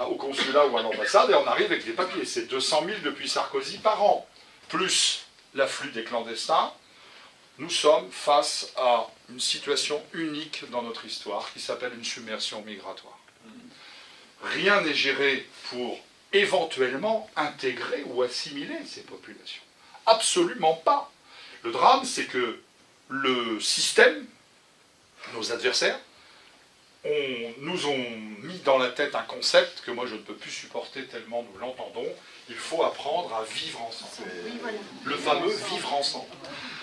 au consulat ou à l'ambassade et on arrive avec des papiers. C'est 200 000 depuis Sarkozy par an, plus l'afflux des clandestins. Nous sommes face à une situation unique dans notre histoire qui s'appelle une submersion migratoire. Rien n'est géré pour éventuellement intégrer ou assimiler ces populations. Absolument pas. Le drame, c'est que le système, nos adversaires, nous ont mis dans la tête un concept que moi je ne peux plus supporter tellement nous l'entendons. Il faut apprendre à vivre ensemble. Le fameux vivre ensemble.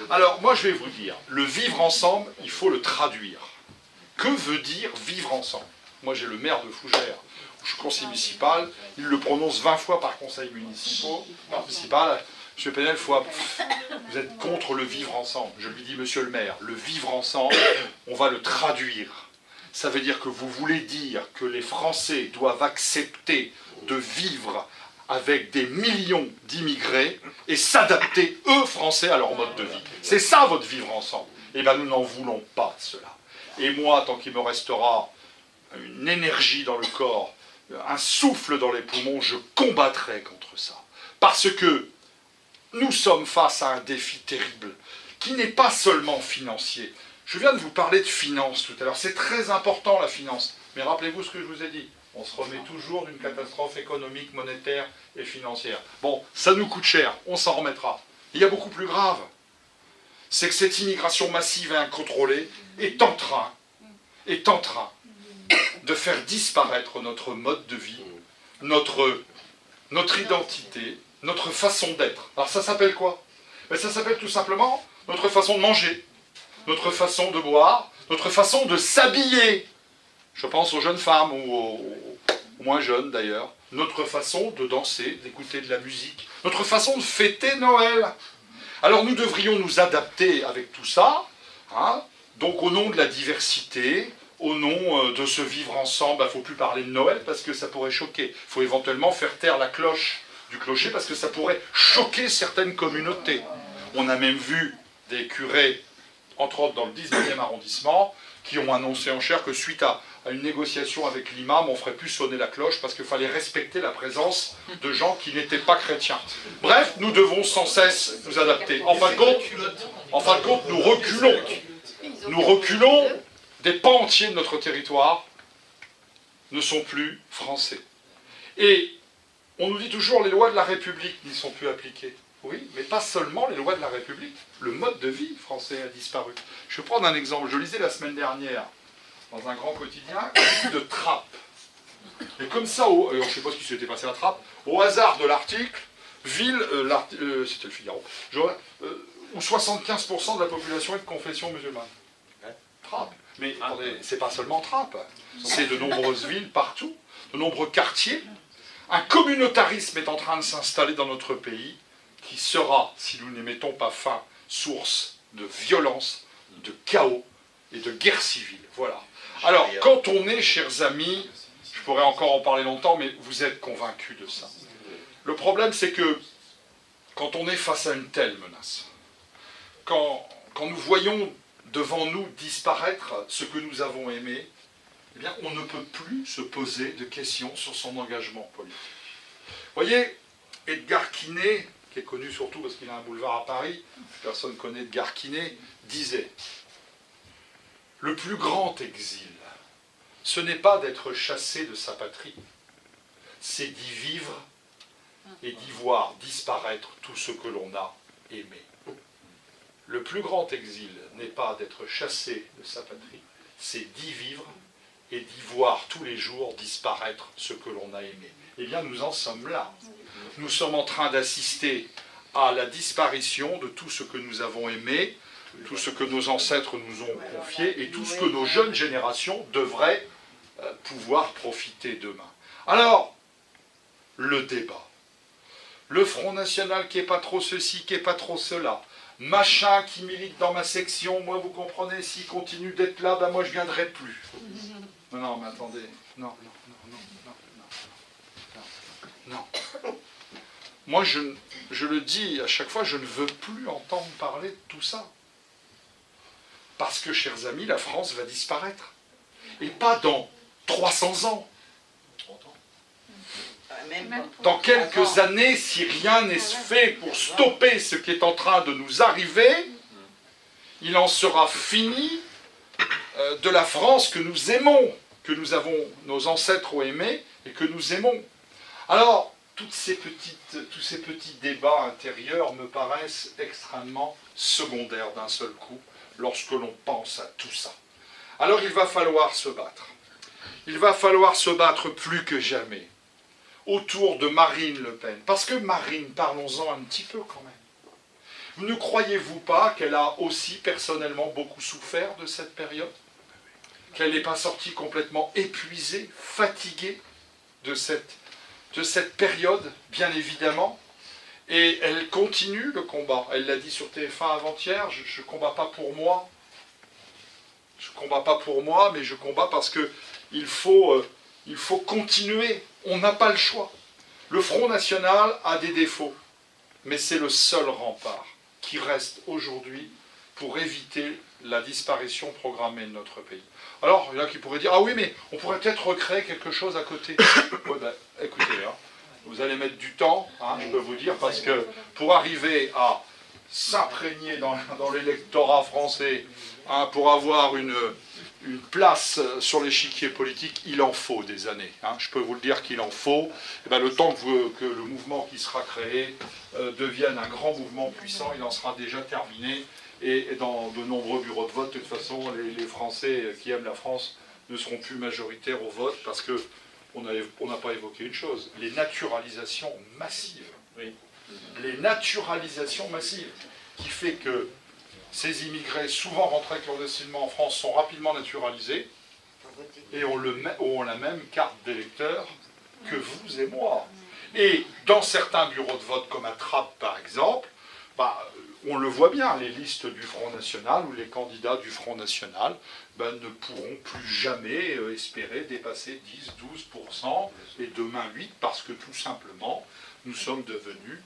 Alors moi je vais vous dire, le vivre ensemble, il faut le traduire. Que veut dire vivre ensemble? Moi j'ai le maire de Fougères, je suis conseiller municipal, il le prononce 20 fois par conseil municipal. Monsieur Penel, vous êtes contre le vivre ensemble. Je lui dis, monsieur le maire, le vivre ensemble, on va le traduire. Ça veut dire que vous voulez dire que les Français doivent accepter de vivre avec des millions d'immigrés et s'adapter, eux, Français, à leur mode de vie. C'est ça, votre vivre ensemble. Eh bien, nous n'en voulons pas de cela. Et moi, tant qu'il me restera une énergie dans le corps, un souffle dans les poumons, je combattrai contre ça. Parce que nous sommes face à un défi terrible, qui n'est pas seulement financier. Je viens de vous parler de finance tout à l'heure. C'est très important, la finance. Mais rappelez-vous ce que je vous ai dit. On se remet toujours d'une catastrophe économique, monétaire et financière. Bon, ça nous coûte cher, on s'en remettra. Il y a beaucoup plus grave. C'est que cette immigration massive et incontrôlée est en train de faire disparaître notre mode de vie, notre identité, notre façon d'être. Alors ça s'appelle quoi? Ben, ça s'appelle tout simplement notre façon de manger, notre façon de boire, notre façon de s'habiller. Je pense aux jeunes femmes ou aux moins jeunes d'ailleurs. Notre façon de danser, d'écouter de la musique. Notre façon de fêter Noël. Alors nous devrions nous adapter avec tout ça. Hein, donc au nom de la diversité, au nom de ce vivre ensemble, il ne faut plus parler de Noël parce que ça pourrait choquer. Il faut éventuellement faire taire la cloche du clocher parce que ça pourrait choquer certaines communautés. On a même vu des curés, entre autres dans le 19e arrondissement, qui ont annoncé en chair que suite à une négociation avec l'imam, on ne ferait plus sonner la cloche parce qu'il fallait respecter la présence de gens qui n'étaient pas chrétiens. Bref, nous devons sans cesse nous adapter. En fin de compte, nous reculons, des pans entiers de notre territoire ne sont plus français. Et on nous dit toujours les lois de la République n'y sont plus appliquées. Oui, mais pas seulement les lois de la République. Le mode de vie français a disparu. Je vais prendre un exemple. Je lisais la semaine dernière, dans un grand quotidien, de Trappes. Et comme ça, je ne sais pas ce qui s'était passé à Trappes, au hasard de l'article, ville, c'était le Figaro, où 75% de la population est de confession musulmane. Trappes. Mais attendez, c'est pas seulement Trappes, c'est de nombreuses villes partout, de nombreux quartiers. Un communautarisme est en train de s'installer dans notre pays, qui sera, si nous n'y mettons pas fin, source de violence, de chaos et de guerre civile. Voilà. Alors, quand on est, chers amis, je pourrais encore en parler longtemps, mais vous êtes convaincus de ça. Le problème, c'est que quand on est face à une telle menace, quand nous voyons devant nous disparaître ce que nous avons aimé, eh bien, on ne peut plus se poser de questions sur son engagement politique. Vous voyez, Edgar Quinet, qui est connu surtout parce qu'il a un boulevard à Paris, personne ne connaît Edgar Quinet, disait « Le plus grand exil, ce n'est pas d'être chassé de sa patrie, c'est d'y vivre et d'y voir disparaître tout ce que l'on a aimé. Le plus grand exil n'est pas d'être chassé de sa patrie, c'est d'y vivre et d'y voir tous les jours disparaître ce que l'on a aimé. » Eh bien, nous en sommes là. Nous sommes en train d'assister à la disparition de tout ce que nous avons aimé, tout ce que nos ancêtres nous ont confié et tout ce que nos jeunes générations devraient pouvoir profiter demain. Alors, le débat. Le Front National qui n'est pas trop ceci, qui n'est pas trop cela. machin qui milite dans ma section, moi vous comprenez, s'il continue d'être là, ben moi je viendrai plus. Non, non, mais attendez, non, non, non, non, non, non, non, non. Moi je le dis à chaque fois, je ne veux plus entendre parler de tout ça. Parce que, chers amis, la France va disparaître. Et pas dans 300 ans. Dans quelques années, si rien n'est fait pour stopper ce qui est en train de nous arriver, il en sera fini de la France que nous aimons, que nos ancêtres ont aimé et que nous aimons. Alors, tous ces petits débats intérieurs me paraissent extrêmement secondaires d'un seul coup lorsque l'on pense à tout ça. Alors il va falloir se battre. Il va falloir se battre plus que jamais autour de Marine Le Pen. Parce que Marine, parlons-en un petit peu quand même. Ne croyez-vous pas qu'elle a aussi personnellement beaucoup souffert de cette période? Qu'elle n'est pas sortie complètement épuisée, fatiguée de cette période, bien évidemment? Et elle continue le combat. Elle l'a dit sur TF1 avant-hier, je ne combats pas pour moi. Je ne combats pas pour moi, mais je combats parce qu'il faut continuer. On n'a pas le choix. Le Front National a des défauts, mais c'est le seul rempart qui reste aujourd'hui pour éviter la disparition programmée de notre pays. Alors, il y en a qui pourraient dire, ah oui, mais on pourrait peut-être recréer quelque chose à côté. Ouais, ben, écoutez, hein, vous allez mettre du temps, hein, je peux vous dire, parce que pour arriver à s'imprégner dans l'électorat français, hein, pour avoir une place sur l'échiquier politique, il en faut des années. Hein. Je peux vous le dire qu'il en faut. Et bien, le temps que le mouvement qui sera créé devienne un grand mouvement puissant, il en sera déjà terminé. Et dans de nombreux bureaux de vote, de toute façon, les Français qui aiment la France ne seront plus majoritaires au vote parce qu'on n'a pas évoqué une chose, les naturalisations massives. Oui. Les naturalisations massives, qui fait que ces immigrés, souvent rentrés clandestinement en France, sont rapidement naturalisés et ont la même carte d'électeur que vous et moi. Et dans certains bureaux de vote, comme à Trappes par exemple, on le voit bien, les listes du Front National ou les candidats du Front National ne pourront plus jamais espérer dépasser 10-12% et demain 8% parce que tout simplement, nous sommes devenus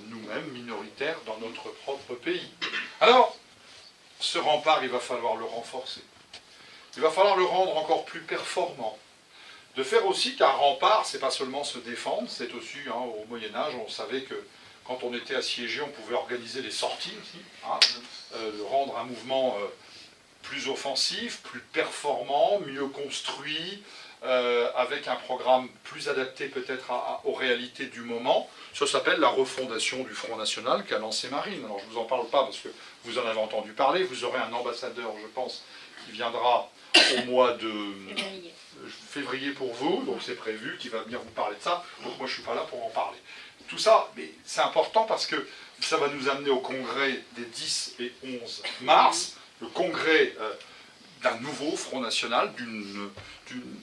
nous-mêmes minoritaires dans notre propre pays. Alors, ce rempart, il va falloir le renforcer. Il va falloir le rendre encore plus performant. De faire aussi qu'un rempart, c'est pas seulement se défendre, c'est aussi, hein, au Moyen-Âge, on savait que quand on était assiégé, on pouvait organiser des sorties aussi, hein, rendre un mouvement plus offensif, plus performant, mieux construit, avec un programme plus adapté peut-être aux réalités du moment. Ça s'appelle la refondation du Front National qu'a lancé Marine. Alors je ne vous en parle pas parce que vous en avez entendu parler. Vous aurez un ambassadeur, je pense, qui viendra au mois de février pour vous, donc c'est prévu, qui va venir vous parler de ça. Donc moi je ne suis pas là pour en parler. Tout ça, mais c'est important parce que ça va nous amener au congrès des 10 et 11 mars, le congrès d'un nouveau Front National,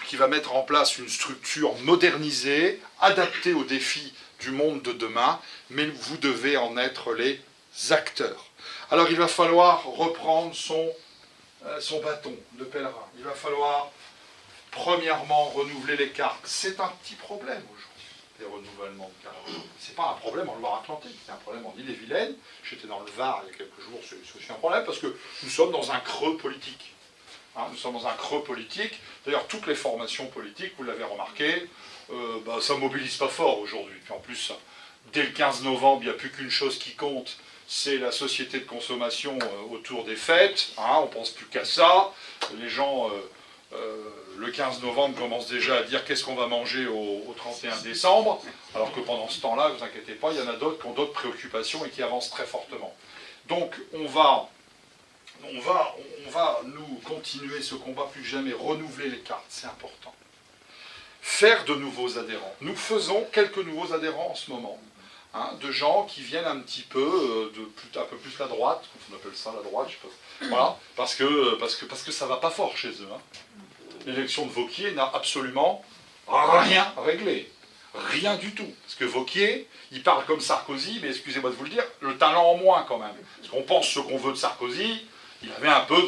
qui va mettre en place une structure modernisée, adaptée aux défis du monde de demain, mais vous devez en être les acteurs. Alors il va falloir reprendre son bâton de pèlerin. Il va falloir, premièrement, renouveler les cartes. C'est un petit problème aujourd'hui, les renouvellements de cartes. Ce n'est pas un problème en Loire-Atlantique, c'est un problème en Ille-et-Vilaine. J'étais dans le Var il y a quelques jours, c'est aussi un problème parce que nous sommes dans un creux politique. Hein, nous sommes dans un creux politique. D'ailleurs, toutes les formations politiques, vous l'avez remarqué, ça ne mobilise pas fort aujourd'hui. Puis en plus, dès le 15 novembre, il n'y a plus qu'une chose qui compte, c'est la société de consommation autour des fêtes. Hein, on ne pense plus qu'à ça. Les gens, le 15 novembre, commencent déjà à dire qu'est-ce qu'on va manger au 31 décembre, alors que pendant ce temps-là, ne vous inquiétez pas, il y en a d'autres qui ont d'autres préoccupations et qui avancent très fortement. Donc, on va nous continuer ce combat plus que jamais, renouveler les cartes, c'est important. Faire de nouveaux adhérents. Nous faisons quelques nouveaux adhérents en ce moment. Hein, de gens qui viennent un petit peu un peu plus la droite, on appelle ça la droite, je sais pas. Voilà, parce que ça va pas fort chez eux. Hein. L'élection de Wauquiez n'a absolument rien réglé. Rien du tout. Parce que Wauquiez, il parle comme Sarkozy, mais excusez-moi de vous le dire, le talent en moins quand même. Parce qu'on pense ce qu'on veut de Sarkozy, il avait un peu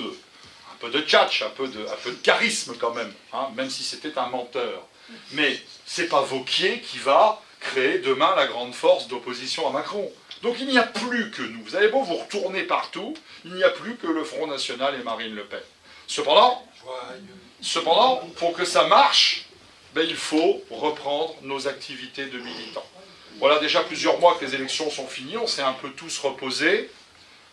de tchatch, un peu de charisme quand même, hein, même si c'était un menteur. Mais c'est pas Wauquiez qui va créer demain la grande force d'opposition à Macron. Donc il n'y a plus que nous. Vous avez beau vous retourner partout, il n'y a plus que le Front National et Marine Le Pen. Cependant, pour que ça marche, ben, il faut reprendre nos activités de militants. Voilà déjà plusieurs mois que les élections sont finies, on s'est un peu tous reposés,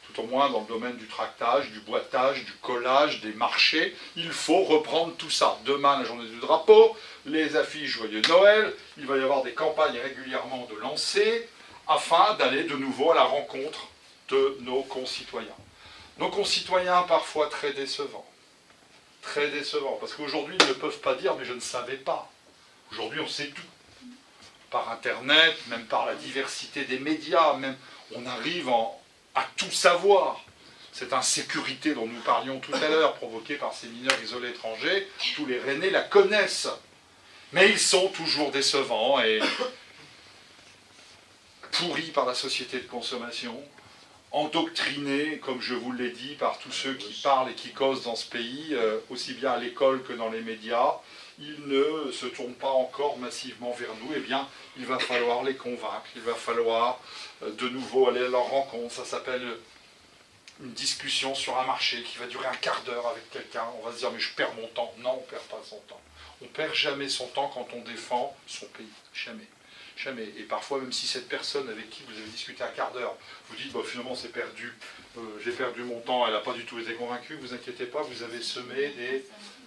tout au moins dans le domaine du tractage, du boitage, du collage, des marchés. Il faut reprendre tout ça. Demain, la journée du drapeau, les affiches Joyeux Noël, il va y avoir des campagnes régulièrement de lancer, afin d'aller de nouveau à la rencontre de nos concitoyens. Nos concitoyens parfois très décevants. Très décevants, parce qu'aujourd'hui ils ne peuvent pas dire « mais je ne savais pas ». Aujourd'hui on sait tout. Par Internet, même par la diversité des médias, même on arrive à tout savoir. Cette insécurité dont nous parlions tout à l'heure, provoquée par ces mineurs isolés étrangers, tous les Rennais la connaissent. Mais ils sont toujours décevants et pourris par la société de consommation, endoctrinés, comme je vous l'ai dit, par tous ceux qui parlent et qui causent dans ce pays, aussi bien à l'école que dans les médias. Ils ne se tournent pas encore massivement vers nous. Eh bien, il va falloir les convaincre, il va falloir de nouveau aller à leur rencontre. Ça s'appelle une discussion sur un marché qui va durer un quart d'heure avec quelqu'un. On va se dire, mais je perds mon temps. Non, on ne perd pas son temps. On ne perd jamais son temps quand on défend son pays. Jamais. Jamais. Et parfois, même si cette personne avec qui vous avez discuté un quart d'heure, vous dites, bah, finalement c'est perdu, j'ai perdu mon temps, elle n'a pas du tout été convaincue, vous inquiétez pas, vous avez semé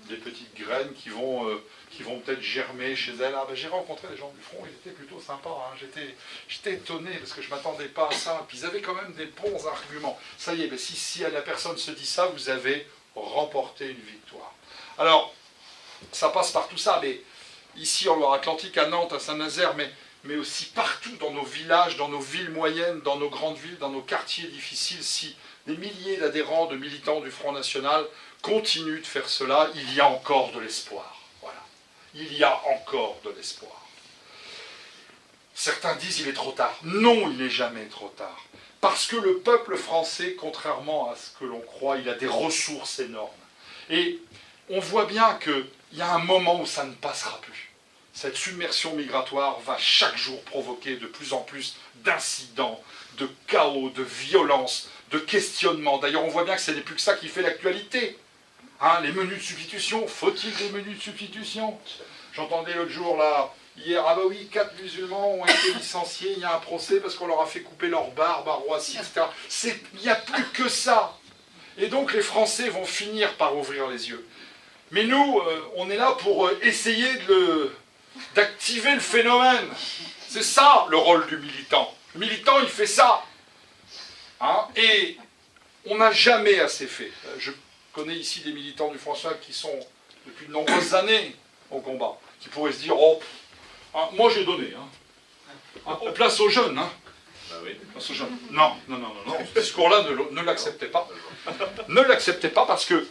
des petites graines qui vont peut-être germer chez elle. Ah, ben, j'ai rencontré des gens du front, ils étaient plutôt sympas, hein. J'étais étonné parce que je ne m'attendais pas à ça. Puis ils avaient quand même des bons arguments. Ça y est, ben, si la personne se dit ça, vous avez remporté une victoire. Alors, ça passe par tout ça, mais ici en Loire-Atlantique, à Nantes, à Saint-Nazaire, mais aussi partout dans nos villages, dans nos villes moyennes, dans nos grandes villes, dans nos quartiers difficiles, si des milliers d'adhérents, de militants du Front National continuent de faire cela, il y a encore de l'espoir. Voilà. Il y a encore de l'espoir. Certains disent qu'il est trop tard. Non, il n'est jamais trop tard. Parce que le peuple français, contrairement à ce que l'on croit, il a des ressources énormes. Et on voit bien qu'il y a un moment où ça ne passera plus. Cette submersion migratoire va chaque jour provoquer de plus en plus d'incidents, de chaos, de violences, de questionnements. D'ailleurs, on voit bien que ce n'est plus que ça qui fait l'actualité. Hein, les menus de substitution, faut-il des menus de substitution? J'entendais l'autre jour, là, hier, ah bah oui, 4 musulmans ont été licenciés, il y a un procès parce qu'on leur a fait couper leur barbe à Roissy, etc. Il n'y a plus que ça. Et donc les Français vont finir par ouvrir les yeux. Mais nous, on est là pour essayer d'activer le phénomène. C'est ça le rôle du militant. Le militant, il fait ça. Hein, et on n'a jamais assez fait. Je connais ici des militants du Front National qui sont depuis de nombreuses années au combat, qui pourraient se dire, oh, hein, moi j'ai donné. Hein. Place aux jeunes. Hein. Bah oui. Place aux jeunes. Non. Ce discours-là, ne l'acceptez pas. Ne l'acceptez pas parce que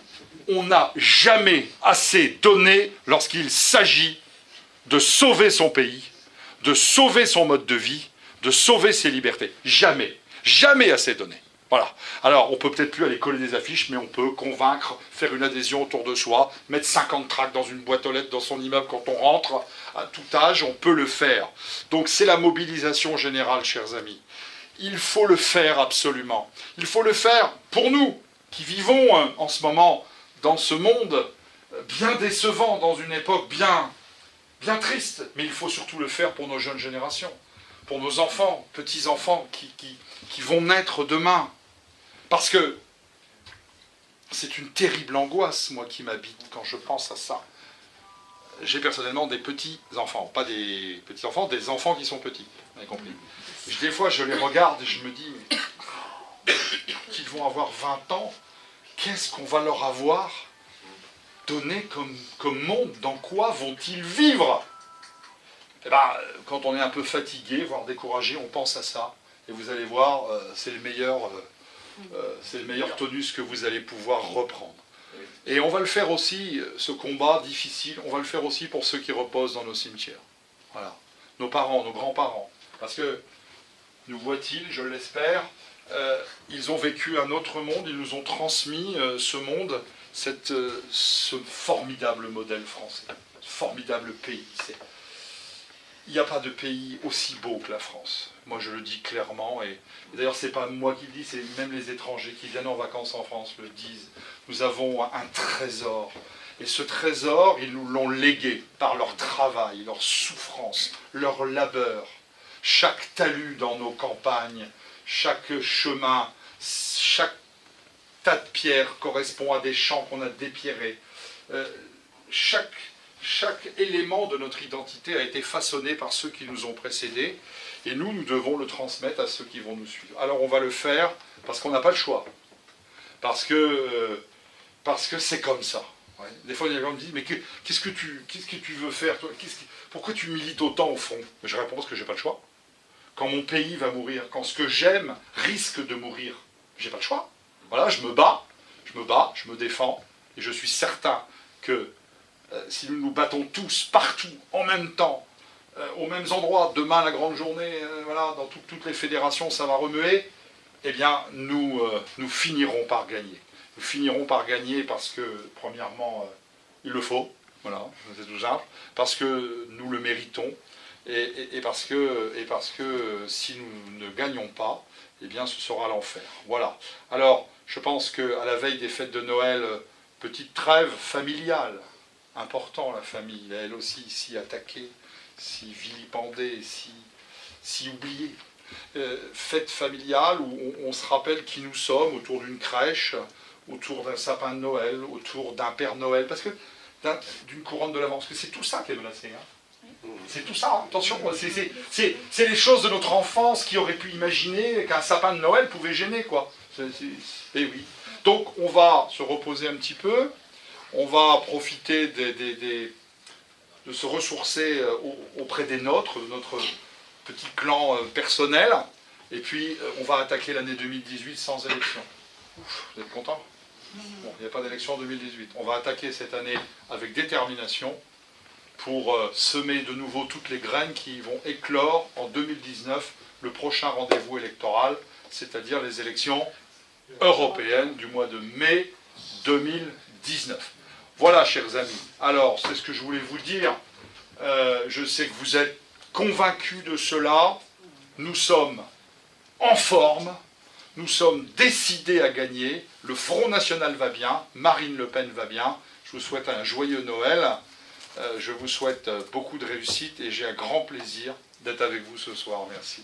on n'a jamais assez donné lorsqu'il s'agit de sauver son pays, de sauver son mode de vie, de sauver ses libertés. Jamais. Jamais assez donné. Voilà. Alors, on peut peut-être plus aller coller des affiches, mais on peut convaincre, faire une adhésion autour de soi, mettre 50 tracts dans une boîte aux lettres dans son immeuble quand on rentre, à tout âge, on peut le faire. Donc, c'est la mobilisation générale, chers amis. Il faut le faire absolument. Il faut le faire pour nous, qui vivons en ce moment dans ce monde bien décevant, dans une époque bien triste, mais il faut surtout le faire pour nos jeunes générations, pour nos enfants, petits-enfants qui vont naître demain. Parce que c'est une terrible angoisse, moi, qui m'habite quand je pense à ça. J'ai personnellement des petits-enfants, pas des petits-enfants, des enfants qui sont petits, vous avez compris. Des fois, je les regarde et je me dis, qu'ils vont avoir 20 ans, qu'est-ce qu'on va leur avoir donné comme monde? Dans quoi vont-ils vivre? Eh ben, quand on est un peu fatigué, voire découragé, on pense à ça. Et vous allez voir, c'est le meilleur tonus que vous allez pouvoir reprendre. Et on va le faire aussi, ce combat difficile, on va le faire aussi pour ceux qui reposent dans nos cimetières. Voilà. nos parents, nos grands-parents. Parce que, nous voient-ils, je l'espère, ils ont vécu un autre monde, ils nous ont transmis ce monde, ce formidable modèle français, ce formidable pays. Il n'y a pas de pays aussi beau que la France. Moi, je le dis clairement, et d'ailleurs, ce n'est pas moi qui le dis, c'est même les étrangers qui viennent en vacances en France le disent. Nous avons un trésor. Et ce trésor, ils nous l'ont légué par leur travail, leur souffrance, leur labeur. Chaque talus dans nos campagnes, chaque chemin, chaque tas de pierres correspond à des champs qu'on a dépierrés. Chaque élément de notre identité a été façonné par ceux qui nous ont précédés, et nous devons le transmettre à ceux qui vont nous suivre. Alors on va le faire parce qu'on n'a pas le choix, parce que c'est comme ça. Ouais. Des fois, il y a des gens qui me disent, mais qu'est-ce que tu veux faire, toi? Pourquoi tu milites autant au fond? Je réponds parce que je n'ai pas le choix. Quand mon pays va mourir, quand ce que j'aime risque de mourir, je n'ai pas le choix. Voilà, je me bats, je me défends, et je suis certain que si nous nous battons tous, partout, en même temps, aux mêmes endroits, demain la grande journée, voilà, dans toutes les fédérations, ça va remuer, eh bien, nous finirons par gagner. Nous finirons par gagner parce que, premièrement, il le faut, voilà, c'est tout simple, parce que nous le méritons, et parce que si nous ne gagnons pas, eh bien, ce sera l'enfer. Voilà. Alors, je pense qu'à la veille des fêtes de Noël, petite trêve familiale, important la famille, elle aussi si attaquée, si vilipendée, si oubliée. Fête familiale où on se rappelle qui nous sommes autour d'une crèche, autour d'un sapin de Noël, autour d'un Père Noël, parce que d'une couronne de l'Avent, parce que c'est tout ça qui est menacé. Hein. C'est tout ça, hein. Attention, c'est les choses de notre enfance qui auraient pu imaginer qu'un sapin de Noël pouvait gêner, quoi. Et oui. Donc on va se reposer un petit peu, on va profiter de se ressourcer auprès des nôtres, de notre petit clan personnel, et puis on va attaquer l'année 2018 sans élection. Ouf, vous êtes contents? Bon, il n'y a pas d'élection en 2018. On va attaquer cette année avec détermination pour semer de nouveau toutes les graines qui vont éclore en 2019, le prochain rendez-vous électoral, c'est-à-dire les élections européennes du mois de mai 2019. Voilà, chers amis. Alors, c'est ce que je voulais vous dire. Je sais que vous êtes convaincus de cela. Nous sommes en forme. Nous sommes décidés à gagner. Le Front National va bien. Marine Le Pen va bien. Je vous souhaite un joyeux Noël. Je vous souhaite beaucoup de réussite et j'ai un grand plaisir d'être avec vous ce soir. Merci.